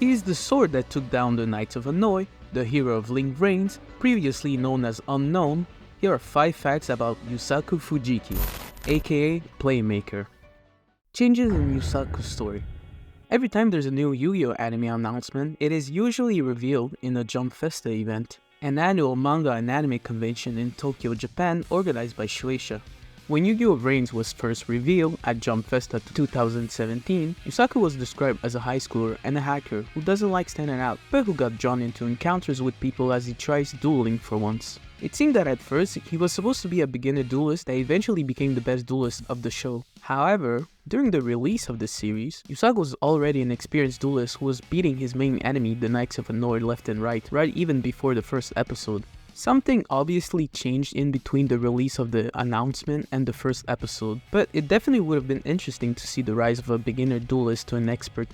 He is the sword that took down the Knights of Hanoi, the hero of Link Vrains, previously known as Unknown. Here are 5 facts about Yusaku Fujiki, aka Playmaker. Changes in Yusaku's story. Every time there's a new Yu-Gi-Oh anime announcement, it is usually revealed in a Jump Festa event, an annual manga and anime convention in Tokyo, Japan organized by Shueisha. When Yu-Gi-Oh! Vrains was first revealed at Jump Festa 2017, Yusaku was described as a high schooler and a hacker who doesn't like standing out, but who got drawn into encounters with people as he tries dueling for once. It seemed that at first, he was supposed to be a beginner duelist that eventually became the best duelist of the show. However, during the release of the series, Yusaku was already an experienced duelist who was beating his main enemy, the Knights of Hanoi, left and right even before the first episode. Something obviously changed in between the release of the announcement and the first episode, but it definitely would have been interesting to see the rise of a beginner duelist to an expert.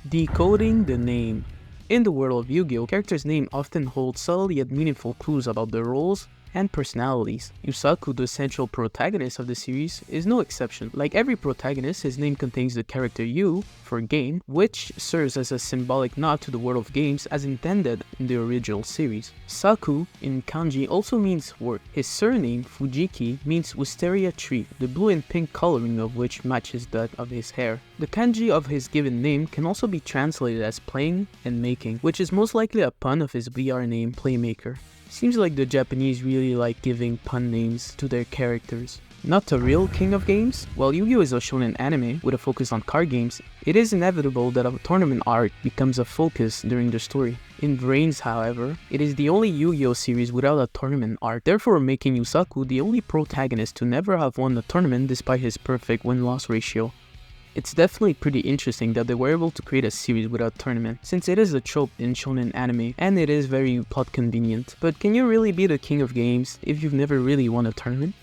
Decoding the name. In the world of Yu-Gi-Oh, characters' names often hold subtle yet meaningful clues about their roles and personalities. Yusaku, the central protagonist of the series, is no exception. Like every protagonist, his name contains the character Yu for game, which serves as a symbolic nod to the world of games as intended in the original series. Saku in kanji also means work. His surname, Fujiki, means wisteria tree, the blue and pink coloring of which matches that of his hair. The kanji of his given name can also be translated as playing and making, which is most likely a pun of his VR name, Playmaker. Seems like the Japanese really like giving pun names to their characters. Not a real king of games? While Yu-Gi-Oh is a shonen anime with a focus on card games, it is inevitable that a tournament arc becomes a focus during the story. In Vrains, however, it is the only Yu-Gi-Oh series without a tournament arc, therefore making Yusaku the only protagonist to never have won a tournament despite his perfect win-loss ratio. It's definitely pretty interesting that they were able to create a series without tournament, since it is a trope in shonen anime and it is very plot convenient. But can you really be the king of games if you've never really won a tournament?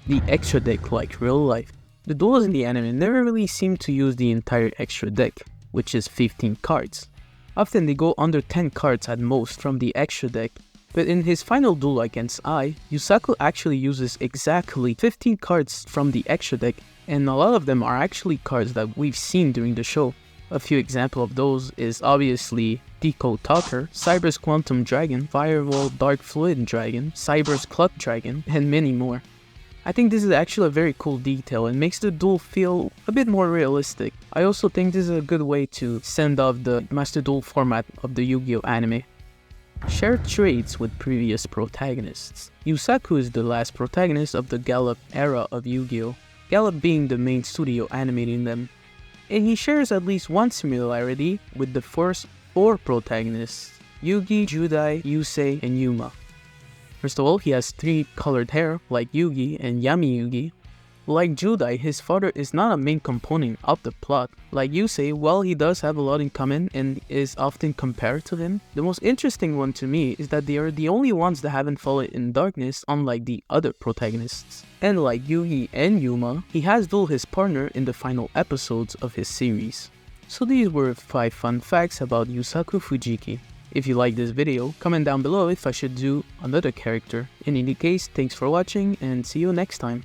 The extra deck like real life. The duels in the anime never really seem to use the entire extra deck, which is 15 cards. Often they go under 10 cards at most from the extra deck. But in his final duel against Ai, Yusaku actually uses exactly 15 cards from the extra deck, and a lot of them are actually cards that we've seen during the show. A few examples of those is obviously Decode Talker, Cyber's Quantum Dragon, Firewall Dark Fluid Dragon, Cyber's Clock Dragon, and many more. I think this is actually a very cool detail and makes the duel feel a bit more realistic. I also think this is a good way to send off the Master Duel format of the Yu-Gi-Oh anime. Share traits with previous protagonists. Yusaku is the last protagonist of the Gallop era of Yu-Gi-Oh! Gallop being the main studio animating them. And he shares at least one similarity with the first 4 protagonists, Yugi, Judai, Yusei, and Yuma. First of all, he has 3 colored hair like Yugi and Yami Yugi. Like Judai, his father is not a main component of the plot. Like Yusei, while he does have a lot in common and is often compared to him, the most interesting one to me is that they are the only ones that haven't fallen in darkness unlike the other protagonists. And like Yugi and Yuma, he has dueled his partner in the final episodes of his series. So these were 5 fun facts about Yusaku Fujiki. If you like this video, comment down below if I should do another character. In any case, thanks for watching and see you next time.